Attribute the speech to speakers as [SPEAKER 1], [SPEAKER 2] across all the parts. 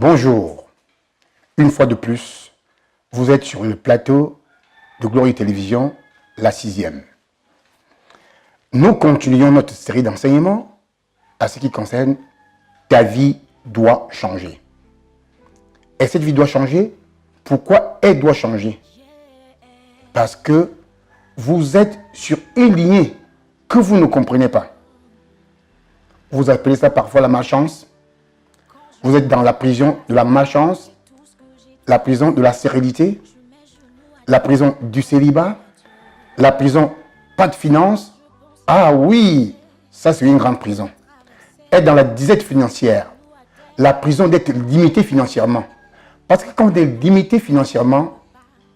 [SPEAKER 1] Bonjour, une fois de plus, vous êtes sur le plateau de Glory Télévision, la 6e. Nous continuons notre série d'enseignements à ce qui concerne « Ta vie doit changer ». Et cette vie doit changer. Pourquoi elle doit changer? Parce que vous êtes sur une lignée que vous ne comprenez pas. Vous appelez ça parfois la malchance. Vous êtes dans la prison de la malchance, la prison de la stérilité, la prison du célibat, la prison pas de finances. Ah oui, ça c'est une grande prison. Être dans la disette financière, la prison d'être limité financièrement. Parce que quand vous êtes limité financièrement,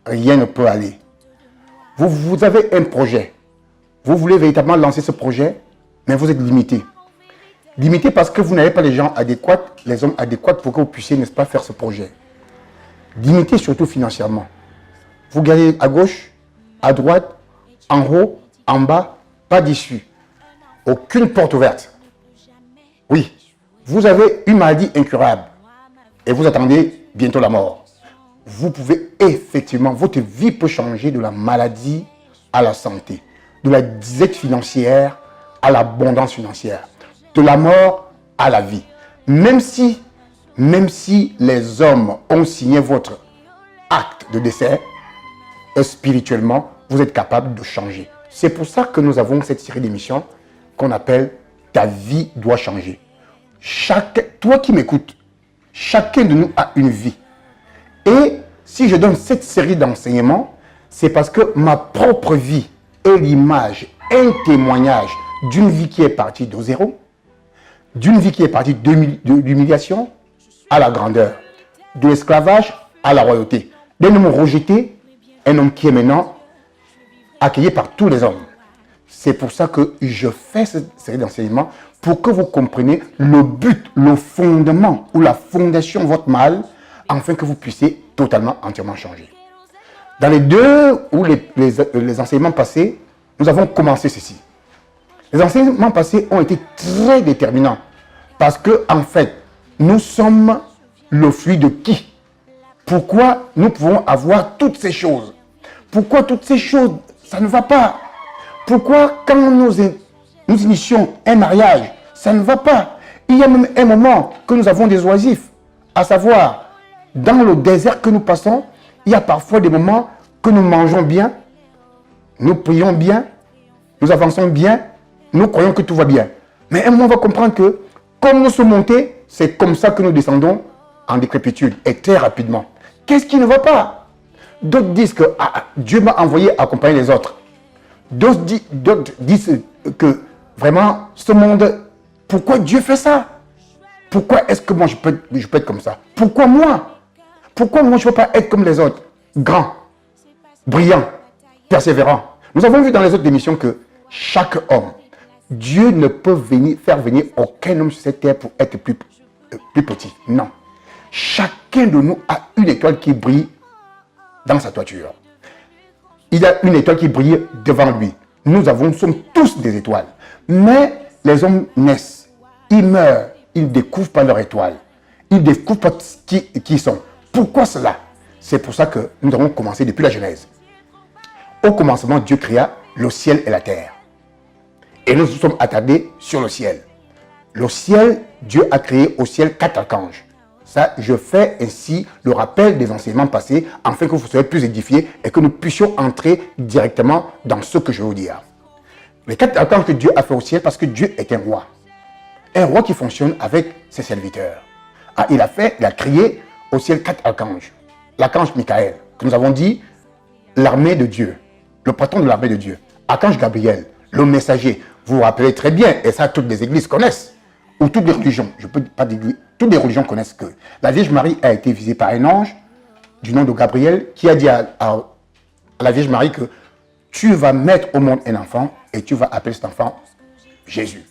[SPEAKER 1] rien ne peut aller. Vous avez un projet, vous voulez véritablement lancer ce projet, mais vous êtes limité. Limité parce que vous n'avez pas les gens adéquats, les hommes adéquats pour que vous puissiez, n'est-ce pas, faire ce projet. Limité surtout financièrement. Vous regardez à gauche, à droite, en haut, en bas, pas d'issue. Aucune porte ouverte. Oui, vous avez une maladie incurable et vous attendez bientôt la mort. Vous pouvez effectivement, votre vie peut changer de la maladie à la santé, de la disette financière à l'abondance financière, de la mort à la vie. Même si les hommes ont signé votre acte de décès, spirituellement, vous êtes capable de changer. C'est pour ça que nous avons cette série d'émissions qu'on appelle « Ta vie doit changer ». Toi qui m'écoutes, chacun de nous a une vie. Et si je donne cette série d'enseignements, c'est parce que ma propre vie est l'image, un témoignage d'une vie qui est partie de zéro, d'une vie qui est partie de l'humiliation à la grandeur, de l'esclavage à la royauté, d'un homme rejeté, un homme qui est maintenant accueilli par tous les hommes. C'est pour ça que je fais cette série d'enseignements, pour que vous compreniez le but, le fondement ou la fondation de votre mal, afin que vous puissiez totalement, entièrement changer. Dans les deux ou les enseignements passés, nous avons commencé ceci. Les enseignements passés ont été très déterminants parce que, en fait, nous sommes le fruit de qui? Pourquoi nous pouvons avoir toutes ces choses? Pourquoi toutes ces choses, ça ne va pas? Pourquoi quand nous initions un mariage, ça ne va pas? Il y a même un moment que nous avons des oisifs, à savoir, dans le désert que nous passons, il y a parfois des moments que nous mangeons bien, nous prions bien, nous avançons bien, nous croyons que tout va bien. Mais un moment, on va comprendre que, comme nous sommes montés, c'est comme ça que nous descendons en décrépitude, et très rapidement. Qu'est-ce qui ne va pas? D'autres disent que Dieu m'a envoyé accompagner les autres. D'autres disent que vraiment, ce monde, pourquoi Dieu fait ça? Pourquoi est-ce que moi je peux être comme ça? Pourquoi moi? Pourquoi moi je ne peux pas être comme les autres? Grand, brillant, persévérant. Nous avons vu dans les autres émissions que chaque homme, Dieu ne peut faire venir aucun homme sur cette terre pour être plus petit. Non. Chacun de nous a une étoile qui brille dans sa toiture. Il a une étoile qui brille devant lui. Nous sommes tous des étoiles. Mais les hommes naissent, ils meurent, ils ne découvrent pas leur étoile. Ils ne découvrent pas qui ils sont. Pourquoi cela? C'est pour ça que nous avons commencé depuis la Genèse. Au commencement, Dieu créa le ciel et la terre. Et nous nous sommes attardés sur le ciel. Le ciel, Dieu a créé au ciel 4 archanges. Ça, je fais ainsi le rappel des enseignements passés, afin que vous soyez plus édifiés et que nous puissions entrer directement dans ce que je vais vous dire. Les 4 archanges que Dieu a fait au ciel, parce que Dieu est un roi. Un roi qui fonctionne avec ses serviteurs. Il a créé au ciel 4 archanges. L'archange Michael, que nous avons dit, l'armée de Dieu, le patron de l'armée de Dieu. Archange Gabriel, le messager. Vous vous rappelez très bien, et ça toutes les églises connaissent, ou toutes les religions, je peux pas dire, toutes les religions connaissent que la Vierge Marie a été visitée par un ange du nom de Gabriel qui a dit à la Vierge Marie que tu vas mettre au monde un enfant et tu vas appeler cet enfant Jésus.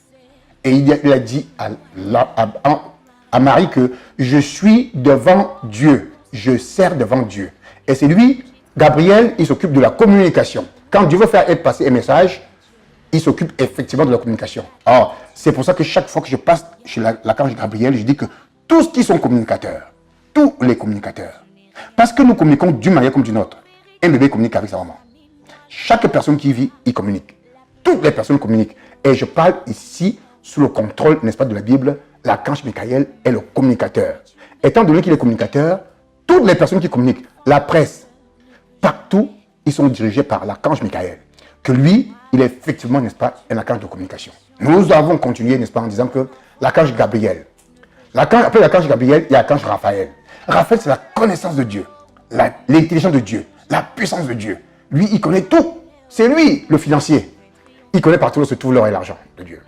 [SPEAKER 1] Et il a dit à Marie que je suis devant Dieu, je sers devant Dieu. Et c'est lui, Gabriel, il s'occupe de la communication. Quand Dieu veut faire passer un message, il s'occupe effectivement de la communication. Alors, c'est pour ça que chaque fois que je passe chez l'archange Gabriel, je dis que tous qui sont communicateurs, tous les communicateurs. Parce que nous communiquons d'une manière comme d'une autre. Un bébé communique avec sa maman. Chaque personne qui vit, il communique. Toutes les personnes communiquent. Et je parle ici sous le contrôle, n'est-ce pas, de la Bible. L'archange Michael est le communicateur. Étant donné qu'il est communicateur, toutes les personnes qui communiquent, la presse, partout, ils sont dirigés par l'archange Michael. Que lui, il est effectivement, n'est-ce pas, un archange de communication. Nous avons continué, n'est-ce pas, en disant que l'archange Gabriel. Après l'archange Gabriel, il y a l'archange Raphaël. Raphaël, c'est la connaissance de Dieu, l'intelligence de Dieu, la puissance de Dieu. Lui, il connaît tout. C'est lui, le financier. Il connaît partout où se trouve l'or et l'argent de Dieu.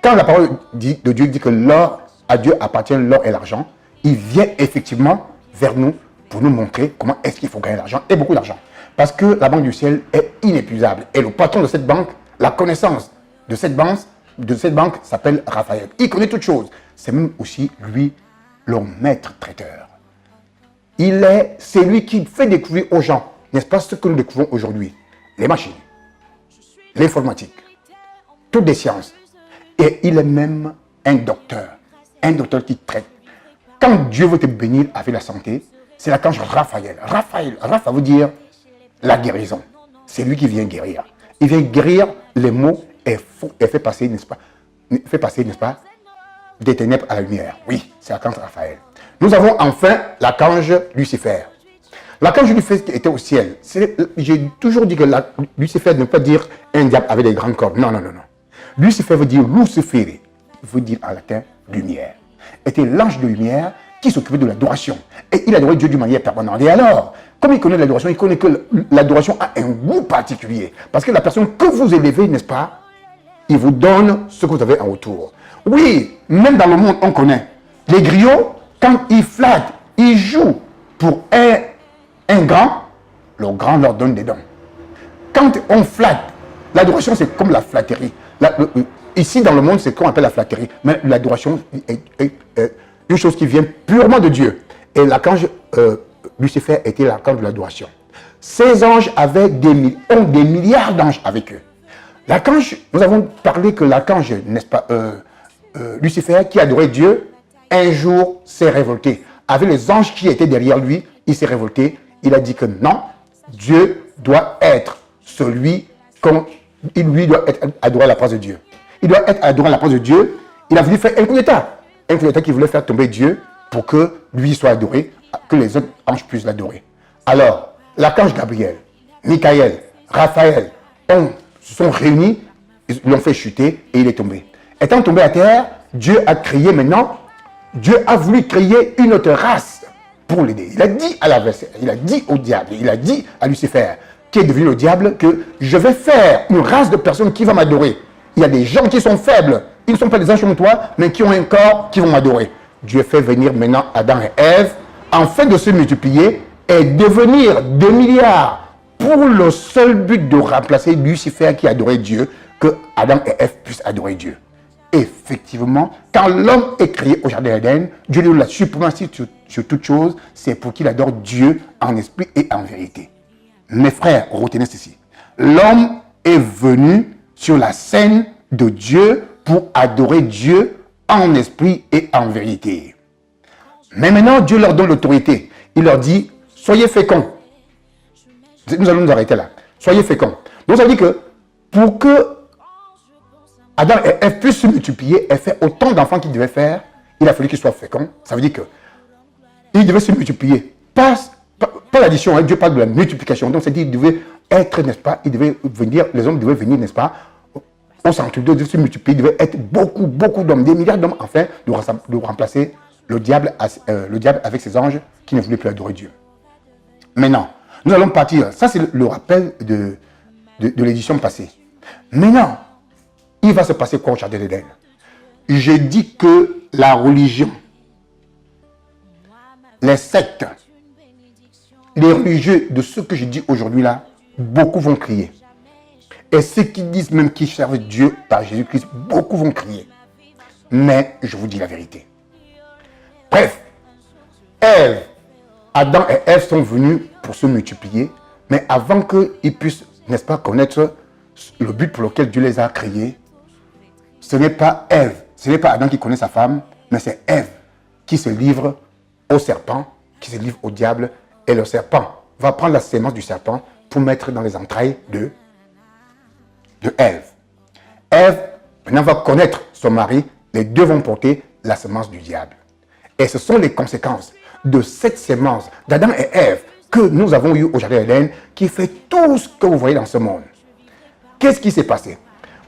[SPEAKER 1] Quand la parole de Dieu dit que l'or, à Dieu appartient l'or et l'argent, il vient effectivement vers nous pour nous montrer comment est-ce qu'il faut gagner l'argent et beaucoup d'argent. Parce que la banque du ciel est inépuisable. Et le patron de cette banque, la connaissance de cette banque s'appelle Raphaël. Il connaît toutes choses. C'est même aussi lui, le maître traiteur. C'est lui qui fait découvrir aux gens, n'est-ce pas, ce que nous découvrons aujourd'hui. Les machines, l'informatique, toutes les sciences. Et il est même un docteur qui traite. Quand Dieu veut te bénir avec la santé, c'est l'archange Raphaël. Raphaël veut dire la guérison. C'est lui qui vient guérir. Il vient guérir les maux et fait passer, n'est-ce pas, des ténèbres à la lumière. Oui, c'est l'archange Raphaël. Nous avons enfin l'archange Lucifer. L'archange Lucifer qui était au ciel. J'ai toujours dit que Lucifer ne peut pas dire un diable avec des grandes cornes. Non. Lucifer veut dire Lucifere, veut dire en latin lumière. Était l'ange de lumière qui s'occupait de l'adoration. Et il adorait Dieu d'une manière permanente. Et alors, comme il connaît l'adoration, il connaît que l'adoration a un goût particulier. Parce que la personne que vous élevez, n'est-ce pas, il vous donne ce que vous avez en retour. Oui, même dans le monde, on connaît. Les griots, quand ils flattent, ils jouent pour un grand, le grand leur donne des dons. Quand on flatte, l'adoration c'est comme la flatterie. Ici dans le monde, c'est ce qu'on appelle la flatterie. Mais l'adoration est une chose qui vient purement de Dieu. Et l'archange Lucifer était l'archange de l'adoration. Ces anges ont des milliards d'anges avec eux. L'archange, nous avons parlé que l'archange, n'est-ce pas, Lucifer, qui adorait Dieu, un jour s'est révolté. Avec les anges qui étaient derrière lui, il s'est révolté. Il a dit que non, Dieu doit être celui lui doit être adoré à la place de Dieu. Il doit être adoré à la place de Dieu. Il a voulu faire un coup d'état. Un coup d'état qui voulait faire tomber Dieu pour que lui soit adoré, que les autres anges puissent l'adorer. Alors, l'archange Gabriel, Michael, Raphaël, se sont réunis, ils l'ont fait chuter et il est tombé. Étant tombé à terre, Dieu a créé maintenant, Dieu a voulu créer une autre race pour l'aider. Il a dit à l'adversaire, il a dit au diable, il a dit à Lucifer, qui est devenu le diable, que je vais faire une race de personnes qui vont m'adorer. Il y a des gens qui sont faibles, ils ne sont pas des anges comme toi, mais qui ont un corps qui vont m'adorer. Dieu fait venir maintenant Adam et Ève, afin de se multiplier et devenir 2 milliards pour le seul but de remplacer Lucifer qui adorait Dieu, que Adam et Ève puissent adorer Dieu. Effectivement, quand l'homme est créé au jardin d'Éden, Dieu lui donne la suprématie sur toute chose, c'est pour qu'il adore Dieu en esprit et en vérité. Mes frères, retenez ceci. L'homme est venu sur la scène de Dieu pour adorer Dieu en esprit et en vérité. Mais maintenant, Dieu leur donne l'autorité. Il leur dit, soyez féconds. Nous allons nous arrêter là. Soyez féconds. Donc ça veut dire que pour que Adam et Ève puissent se multiplier et faire autant d'enfants qu'ils devaient faire, il a fallu qu'ils soient féconds. Ça veut dire que ils devaient se multiplier. Pas l'addition, hein. Dieu parle de la multiplication. Donc c'est-à-dire qu'ils devaient être, n'est-ce pas, ils devaient venir, les hommes devaient venir, n'est-ce pas, au centre de Dieu, de se multiplier, il devait être beaucoup d'hommes, des milliards d'hommes, afin de remplacer le diable avec ses anges qui ne voulaient plus adorer Dieu. Maintenant, nous allons partir. Ça, c'est le rappel de l'édition passée. Maintenant, il va se passer quoi au jardin d'Éden? J'ai dit que la religion, les sectes, les religieux de ce que je dis aujourd'hui là, beaucoup vont crier. Et ceux qui disent même qu'ils servent Dieu par Jésus-Christ, beaucoup vont crier. Mais je vous dis la vérité. Bref, Adam et Ève sont venus pour se multiplier, mais avant qu'ils puissent, n'est-ce pas, connaître le but pour lequel Dieu les a créés, ce n'est pas Ève, ce n'est pas Adam qui connaît sa femme, mais c'est Ève qui se livre au serpent qui se livre au diable et le serpent va prendre la sémence du serpent pour mettre dans les entrailles de Ève. Ève, maintenant, va connaître son mari. Les deux vont porter la sémence du diable. Et ce sont les conséquences de cette sémence d'Adam et Ève que nous avons eu au jardin d'Éden qui fait tout ce que vous voyez dans ce monde. Qu'est-ce qui s'est passé?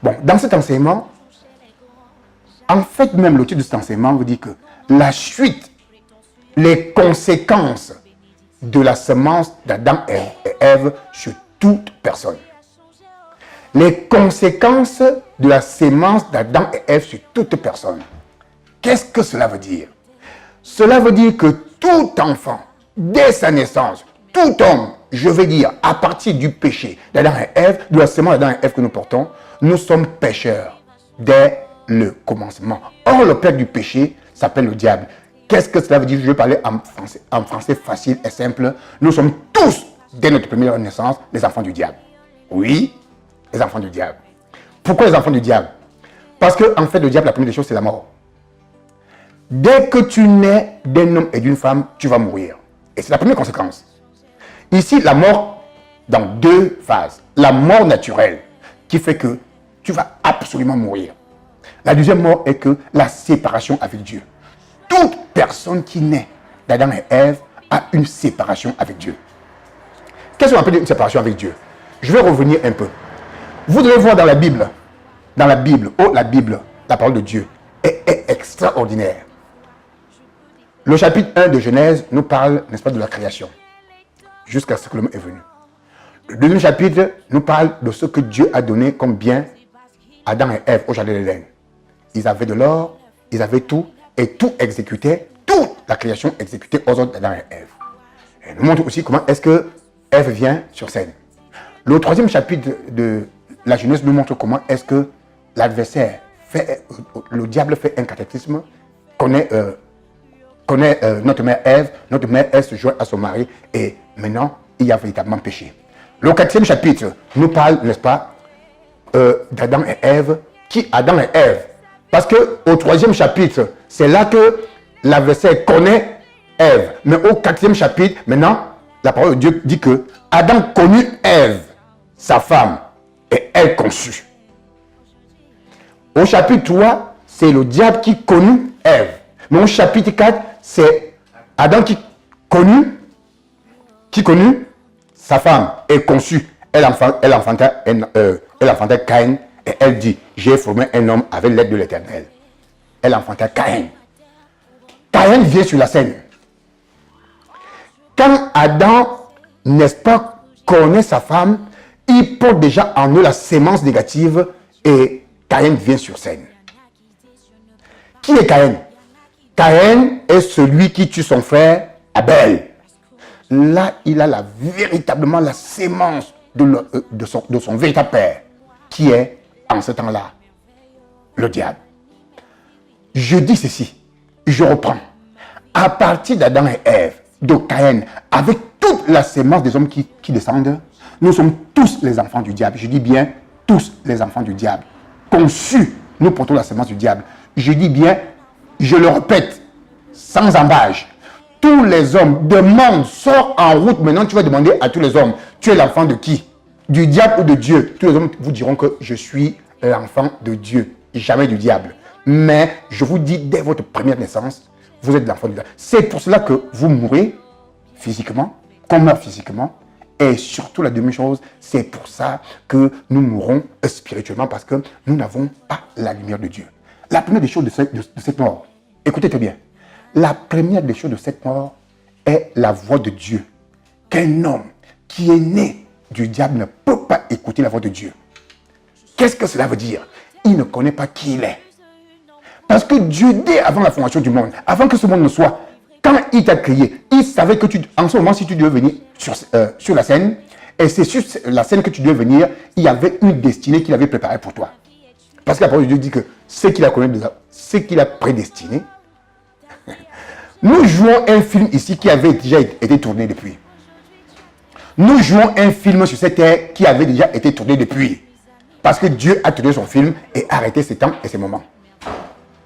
[SPEAKER 1] Bon, dans cet enseignement, en fait, même le titre de cet enseignement vous dit que la suite, les conséquences de la semence d'Adam et Ève sur toute personne. Les conséquences de la sémence d'Adam et Ève sur toute personne. Qu'est-ce que cela veut dire? Cela veut dire que tout enfant, dès sa naissance, tout homme, je veux dire, à partir du péché d'Adam et Ève, de la sémence d'Adam et Ève que nous portons, nous sommes pécheurs dès le commencement. Or, le père du péché s'appelle le diable. Qu'est-ce que cela veut dire? Je vais parler en français facile et simple. Nous sommes tous, dès notre première naissance, les enfants du diable. Oui, les enfants du diable. Pourquoi les enfants du diable? Parce que, en fait, le diable, la première des choses, c'est la mort. Dès que tu nais d'un homme et d'une femme, tu vas mourir. Et c'est la première conséquence. Ici, la mort dans deux phases. La mort naturelle, qui fait que tu vas absolument mourir. La deuxième mort est que la séparation avec Dieu. Toute personne qui naît d'Adam et Ève a une séparation avec Dieu. Qu'est-ce qu'on appelle une séparation avec Dieu? Je vais revenir un peu. Vous devez voir dans la Bible, la Bible, la parole de Dieu est extraordinaire. Le chapitre 1 de Genèse nous parle, n'est-ce pas, de la création, jusqu'à ce que l'homme est venu. Le deuxième chapitre nous parle de ce que Dieu a donné comme bien à Adam et Ève au jardin d'Éden. Ils avaient de l'or, ils avaient tout, et tout exécutait, toute la création exécutait aux ordres d'Adam et Ève. Et nous montre aussi comment est-ce que Ève vient sur scène. Le troisième chapitre de la Genèse nous montre comment est-ce que l'adversaire fait, le diable fait un cataclysme, connaît notre mère Ève, notre mère Ève se joint à son mari, et maintenant, il y a véritablement péché. Le quatrième chapitre nous parle, n'est-ce pas, d'Adam et Ève, qui Adam et Ève. Parce qu'au troisième chapitre, c'est là que l'adversaire connaît Ève. Mais au quatrième chapitre, maintenant, la parole de Dieu dit que Adam connut Ève, sa femme, et elle conçut. Au chapitre 3, c'est le diable qui connut Ève. Mais au chapitre 4, c'est Adam qui connut sa femme et conçut. Elle enfanta Caïn et elle dit, j'ai formé un homme avec l'aide de l'Éternel. Elle enfanta Caïn. Caïn vient sur la scène. Quand Adam, n'est-ce pas, connaît sa femme, il porte déjà en eux la sémence négative et Caïn vient sur scène. Qui est Caïn? Caïn est celui qui tue son frère Abel. Là, il a véritablement la sémence de son véritable père, qui est, en ce temps-là, le diable. Je dis ceci, je reprends. À partir d'Adam et Ève, de Caïn, avec toute la sémence des hommes qui descendent, nous sommes tous les enfants du diable. Je dis bien, tous les enfants du diable. Conçus, nous portons la sémence du diable. Je dis bien, je le répète, sans embâche. Tous les hommes demandent, sors en route. Maintenant, tu vas demander à tous les hommes, tu es l'enfant de qui? Du diable ou de Dieu? Tous les hommes vous diront que je suis l'enfant de Dieu, jamais du diable. Mais je vous dis, dès votre première naissance, vous êtes l'enfant du diable. C'est pour cela que vous mourrez physiquement, qu'on meurt physiquement. Et surtout, la deuxième chose, c'est pour ça que nous mourrons spirituellement, parce que nous n'avons pas la lumière de Dieu. La première des choses de cette mort, écoutez très bien, la première des choses de cette mort est la voix de Dieu. Qu'un homme qui est né du diable ne peut pas écouter la voix de Dieu. Qu'est-ce que cela veut dire? Il ne connaît pas qui il est. Parce que Dieu, dès avant la fondation du monde, avant que ce monde ne soit, quand il t'a créé, il savait que en ce moment, si tu devais venir sur la scène, et c'est sur la scène que tu devais venir, il y avait une destinée qu'il avait préparée pour toi. Parce que la parole de Dieu dit que ce qu'il a connu déjà, ce qu'il a prédestiné. Nous jouons un film ici qui avait déjà été tourné depuis. Nous jouons un film sur cette terre qui avait déjà été tourné depuis. Parce que Dieu a tourné son film et arrêté ses temps et ses moments.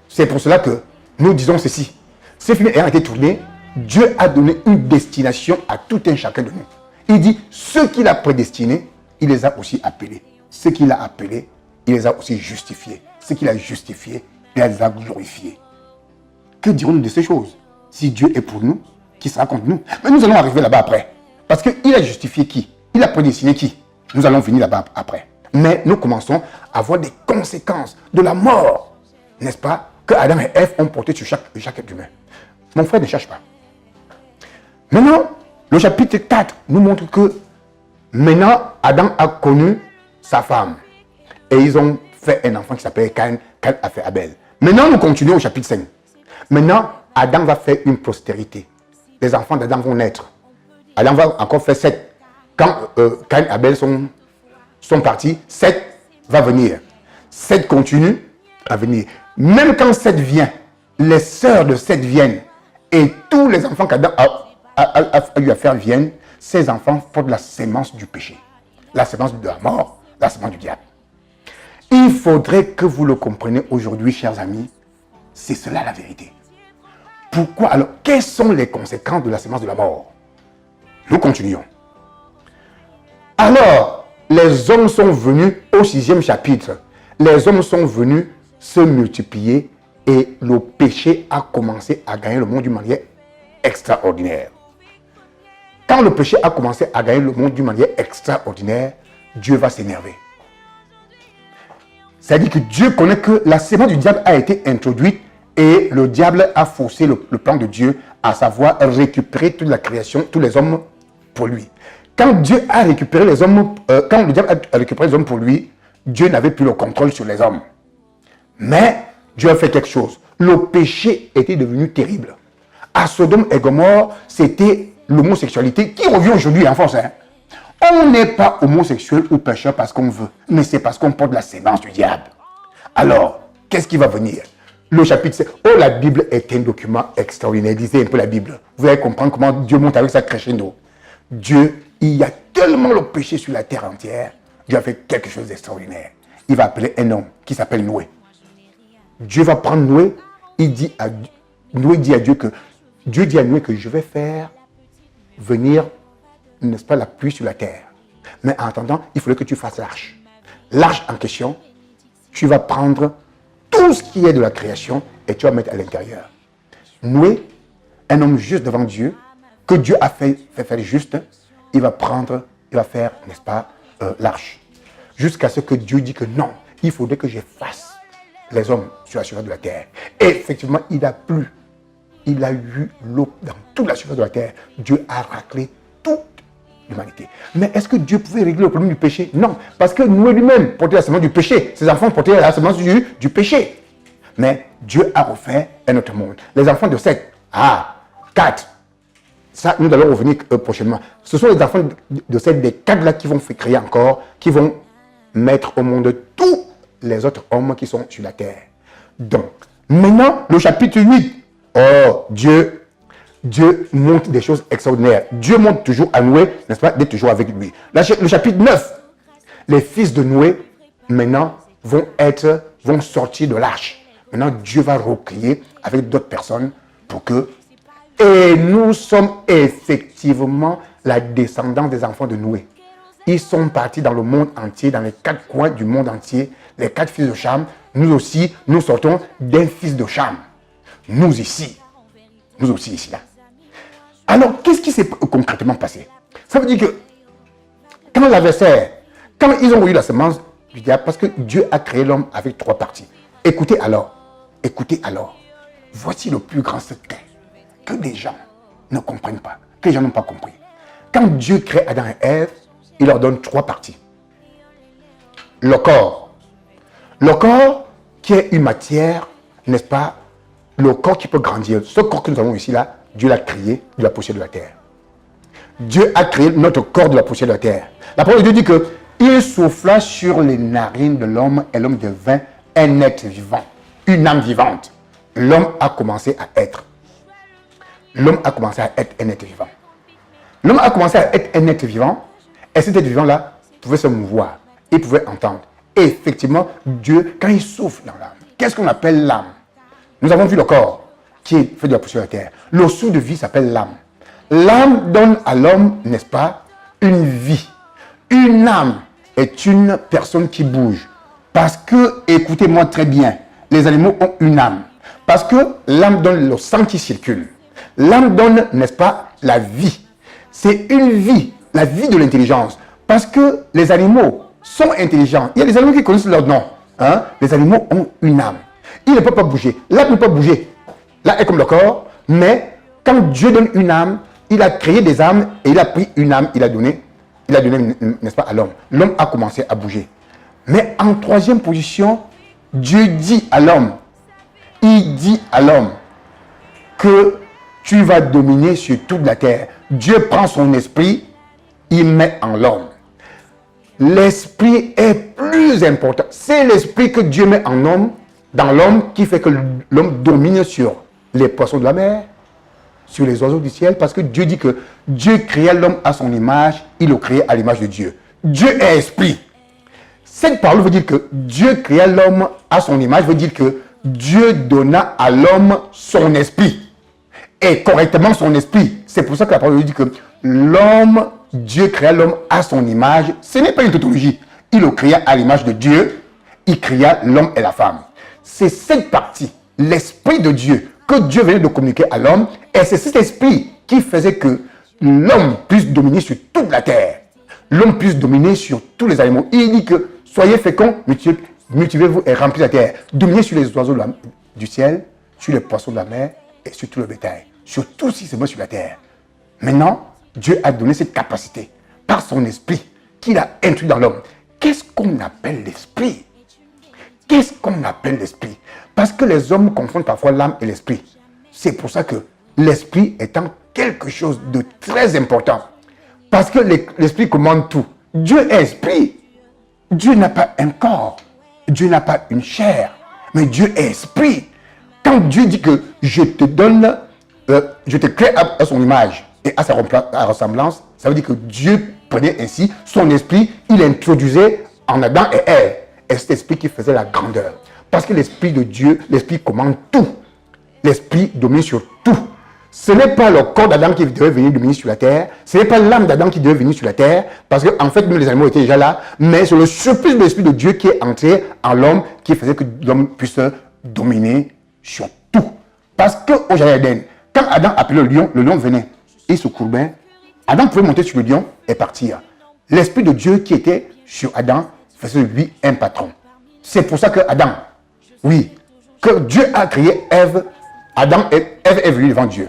[SPEAKER 1] C'est pour cela que nous disons ceci. Ce film ayant été tourné, Dieu a donné une destination à tout un chacun de nous. Il dit, ceux qu'il a prédestinés, il les a aussi appelés. Ceux qu'il a appelés, il les a aussi justifiés. Ceux qu'il a justifiés, il les a glorifiés. Que dirons-nous de ces choses? Si Dieu est pour nous, qui sera contre nous? Mais nous allons arriver là-bas après. Parce qu'il a justifié qui? Il a prédestiné qui? Nous allons venir là-bas après. Mais nous commençons à voir des conséquences de la mort, n'est-ce pas, que Adam et Ève ont porté sur chaque être humain. Mon frère, ne cherche pas. Maintenant, le chapitre 4 nous montre que maintenant, Adam a connu sa femme. Et ils ont fait un enfant qui s'appelle Caïn. Caïn a fait Abel. Maintenant, nous continuons au chapitre 5. Maintenant, Adam va faire une postérité. Les enfants d'Adam vont naître. Adam va encore faire 7. Quand Caïn et Abel sont partis, 7 va venir. 7 continue à venir. Même quand 7 vient, les sœurs de 7 viennent. Et tous les enfants qu'Adam a eu à faire viennent. Ces enfants portent la sémence du péché. La sémence de la mort, la sémence du diable. Il faudrait que vous le compreniez aujourd'hui, chers amis. C'est cela la vérité. Pourquoi alors? Quelles sont les conséquences de la sémence de la mort? Nous continuons. Alors, les hommes sont venus au 6e chapitre. Les hommes sont venus se multiplier et le péché a commencé à gagner le monde d'une manière extraordinaire. Quand le péché a commencé à gagner le monde d'une manière extraordinaire, Dieu va s'énerver. C'est-à-dire que Dieu connaît que la sémence du diable a été introduite et le diable a faussé le plan de Dieu, à savoir récupérer toute la création, tous les hommes pour lui. Quand Dieu a récupéré les hommes, quand le diable a récupéré les hommes pour lui, Dieu n'avait plus le contrôle sur les hommes. Mais Dieu a fait quelque chose. Le péché était devenu terrible. À Sodome et Gomorrhe, c'était l'homosexualité qui revient aujourd'hui en force. On n'est pas homosexuel ou pécheur parce qu'on veut, mais c'est parce qu'on porte la sémence du diable. Alors, qu'est-ce qui va venir? Le chapitre 7. Oh, la Bible est un document extraordinaire. Lisez un peu la Bible. Vous allez comprendre comment Dieu monte avec sa crescendo. Dieu, il y a tellement le péché sur la terre entière. Dieu a fait quelque chose d'extraordinaire. Il va appeler un homme qui s'appelle Noé. Dieu va prendre Noé. Noé dit à Dieu que Dieu dit à Noé que je vais faire venir, n'est-ce pas, la pluie sur la terre. Mais en attendant, il faudrait que tu fasses l'arche. L'arche en question, tu vas prendre tout ce qui est de la création et tu vas mettre à l'intérieur. Noé, un homme juste devant Dieu, que Dieu a fait faire juste, il va faire, n'est-ce pas, l'arche. Jusqu'à ce que Dieu dit que non, il faudrait que j'efface les hommes sur la surface de la terre. Et effectivement, il a plu. Il a eu l'eau dans toute la surface de la terre. Dieu a raclé toute l'humanité. Mais est-ce que Dieu pouvait régler le problème du péché? Non, parce que Noé lui-même portait la semence du péché. Ses enfants portaient la semence du péché. Mais Dieu a refait un autre monde. Les enfants de 7, 4. Ça, nous allons revenir prochainement. Ce sont les enfants de 7, des 4 là qui vont créer encore, qui vont mettre au monde tous les autres hommes qui sont sur la terre. Donc, maintenant, le chapitre 8. Oh, Dieu montre des choses extraordinaires. Dieu montre toujours à Noé, n'est-ce pas, d'être toujours avec lui. Le chapitre 9. Les fils de Noé, maintenant, vont sortir de l'arche. Maintenant, Dieu va recréer avec d'autres personnes pour que... Et nous sommes effectivement la descendance des enfants de Noé. Ils sont partis dans le monde entier, dans les 4 coins du monde entier, les 4 fils de Cham. Nous aussi, nous sortons d'un fils de Cham. Nous ici. Nous aussi ici, là. Alors, qu'est-ce qui s'est concrètement passé? Ça veut dire que, quand l'adversaire, quand ils ont eu la semence du diable, parce que Dieu a créé l'homme avec 3 parties. Écoutez alors, voici le plus grand secret que les gens ne comprennent pas, que les gens n'ont pas compris. Quand Dieu crée Adam et Ève, il leur donne 3 parties. Le corps qui est une matière, n'est-ce pas, le corps qui peut grandir. Ce corps que nous avons ici, là, Dieu l'a créé de la poussière de la terre. Dieu a créé notre corps de la poussière de la terre. La parole de Dieu dit que il souffla sur les narines de l'homme et l'homme devint un être vivant, une âme vivante. L'homme a commencé à être. L'homme a commencé à être un être vivant. L'homme a commencé à être un être vivant et cet être vivant-là pouvait se mouvoir. Il pouvait entendre. Et effectivement, Dieu, quand il souffle dans l'âme, qu'est-ce qu'on appelle l'âme? Nous avons vu le corps qui est fait de la poussière de la terre. Le souffle de vie s'appelle l'âme. L'âme donne à l'homme, n'est-ce pas, une vie. Une âme est une personne qui bouge. Parce que, écoutez-moi très bien, les animaux ont une âme. Parce que l'âme donne le sang qui circule. L'âme donne, n'est-ce pas, la vie. C'est une vie, la vie de l'intelligence. Parce que les animaux sont intelligents. Il y a des animaux qui connaissent leur nom. Hein? Les animaux ont une âme. Ils ne peuvent pas bouger. L'âme ne peut pas bouger. L'âme est comme le corps, mais quand Dieu donne une âme, il a créé des âmes et il a pris une âme, il a donné, n'est-ce pas, à l'homme. L'homme a commencé à bouger. Mais en troisième position, Dieu dit à l'homme, il dit à l'homme que tu vas dominer sur toute la terre. Dieu prend son esprit, il met en l'homme. L'esprit est plus important. C'est l'esprit que Dieu met en homme, dans l'homme, qui fait que l'homme domine sur les poissons de la mer, sur les oiseaux du ciel, parce que Dieu dit que Dieu créa l'homme à son image, il le créa à l'image de Dieu. Dieu est esprit. Cette parole veut dire que Dieu créa l'homme à son image, veut dire que Dieu donna à l'homme son esprit. Et correctement son esprit. C'est pour ça que la parole dit que l'homme, Dieu créa l'homme à son image. Ce n'est pas une tautologie. Il le créa à l'image de Dieu. Il créa l'homme et la femme. C'est cette partie, l'esprit de Dieu, que Dieu venait de communiquer à l'homme. Et c'est cet esprit qui faisait que l'homme puisse dominer sur toute la terre. L'homme puisse dominer sur tous les animaux. Il dit que soyez féconds, multipliez-vous et remplissez la terre. Dominez sur les oiseaux du ciel, sur les poissons de la mer et sur tout le bétail. Sur tout ce qui se met sur la terre. Maintenant, Dieu a donné cette capacité par son esprit qu'il a introduit dans l'homme. Qu'est-ce qu'on appelle l'esprit? Qu'est-ce qu'on appelle l'esprit? Parce que les hommes confondent parfois l'âme et l'esprit. C'est pour ça que l'esprit étant quelque chose de très important. Parce que l'esprit commande tout. Dieu est esprit. Dieu n'a pas un corps. Dieu n'a pas une chair. Mais Dieu est esprit. Quand Dieu dit que je te donne, je te crée à son image et à sa ressemblance, ça veut dire que Dieu prenait ainsi son esprit, il introduisait en Adam et Ève. Et cet esprit qui faisait la grandeur. Parce que l'esprit de Dieu, l'esprit commande tout. L'esprit domine sur tout. Ce n'est pas le corps d'Adam qui devait venir dominer sur la terre. Ce n'est pas l'âme d'Adam qui devait venir sur la terre. Parce qu'en fait, même les animaux étaient déjà là. Mais c'est le surplus de l'esprit de Dieu qui est entré en l'homme, qui faisait que l'homme puisse dominer sur tout. Parce qu'au jardin d'Éden, quand Adam appelait le lion venait. Il se courbait. Adam pouvait monter sur le lion et partir. L'esprit de Dieu qui était sur Adam faisait de lui un patron. C'est pour ça que Adam, oui, que Dieu a créé Ève, Ève est venue devant Dieu.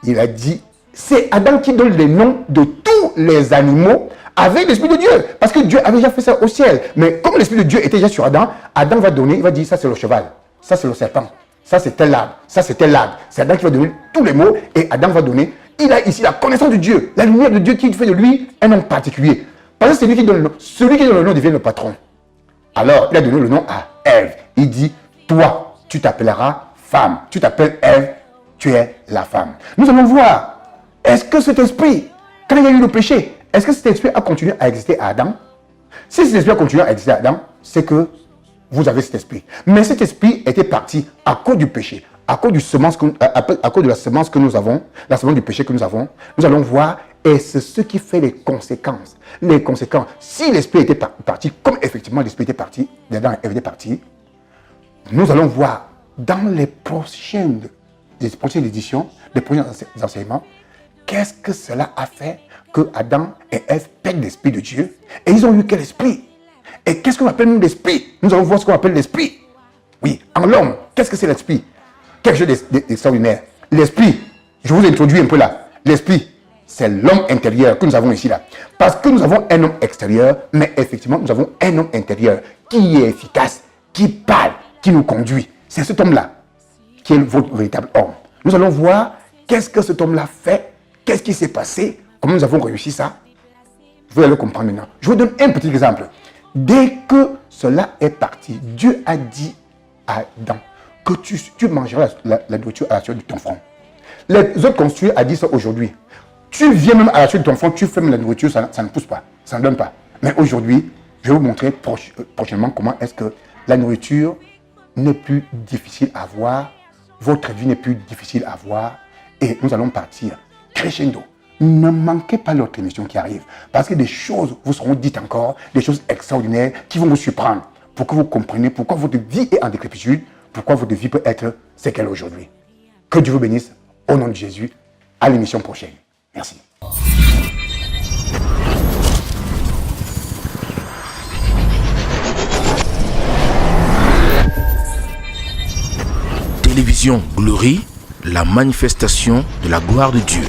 [SPEAKER 1] Il a dit, c'est Adam qui donne les noms de tous les animaux avec l'esprit de Dieu. Parce que Dieu avait déjà fait ça au ciel. Mais comme l'esprit de Dieu était déjà sur Adam, Adam va donner, il va dire, ça c'est le cheval, ça c'est le serpent, ça c'est tel arbre, ça c'est tel arbre. C'est Adam qui va donner tous les mots et Adam va donner, il a ici la connaissance de Dieu, la lumière de Dieu qui fait de lui un homme particulier. Parce que c'est lui qui donne le nom. Celui qui donne le nom devient le patron. Alors, il a donné le nom à Ève. Il dit, toi, tu t'appelleras femme. Tu t'appelles Ève, tu es la femme. Nous allons voir, est-ce que cet esprit, quand il y a eu le péché, est-ce que cet esprit a continué à exister à Adam? Si cet esprit a continué à exister à Adam, c'est que vous avez cet esprit. Mais cet esprit était parti à cause du péché, à cause, à cause de la semence que nous avons, la semence du péché que nous avons. Nous allons voir, et c'est ce qui fait les conséquences. Les conséquences. Si l'esprit était parti, comme effectivement l'esprit était parti, d'Adam et Ève était parti, nous allons voir dans les prochaines éditions, les prochains enseignements, qu'est-ce que cela a fait que Adam et Ève perdent l'esprit de Dieu. Et ils ont eu quel esprit? Et qu'est-ce qu'on appelle nous l'esprit? Nous allons voir ce qu'on appelle l'esprit. Oui, en l'homme, qu'est-ce que c'est l'esprit? Quelque chose d'extraordinaire. L'esprit, je vous introduis un peu là. L'esprit, c'est l'homme intérieur que nous avons ici là. Parce que nous avons un homme extérieur, mais effectivement, nous avons un homme intérieur qui est efficace, qui parle, qui nous conduit. C'est cet homme-là qui est votre véritable homme. Nous allons voir qu'est-ce que cet homme-là fait, qu'est-ce qui s'est passé, comment nous avons réussi ça. Vous allez le comprendre maintenant. Je vous donne un petit exemple. Dès que cela est parti, Dieu a dit à Adam que tu mangeras la nourriture à la sueur de ton front. Les autres construits a dit ça aujourd'hui. Tu viens même à la sueur de ton front, tu fais même la nourriture, ça ne pousse pas, ça ne donne pas. Mais aujourd'hui, je vais vous montrer prochainement comment est-ce que la nourriture n'est plus difficile à avoir votre vie n'est plus difficile à voir et nous allons partir crescendo. Ne manquez pas l'autre émission qui arrive parce que des choses vous seront dites encore, des choses extraordinaires qui vont vous surprendre pour que vous compreniez pourquoi votre vie est en décrépitude, pourquoi votre vie peut être ce qu'elle est aujourd'hui. Que Dieu vous bénisse au nom de Jésus. À l'émission prochaine. Merci.
[SPEAKER 2] Télévision Glory, la manifestation de la gloire de Dieu.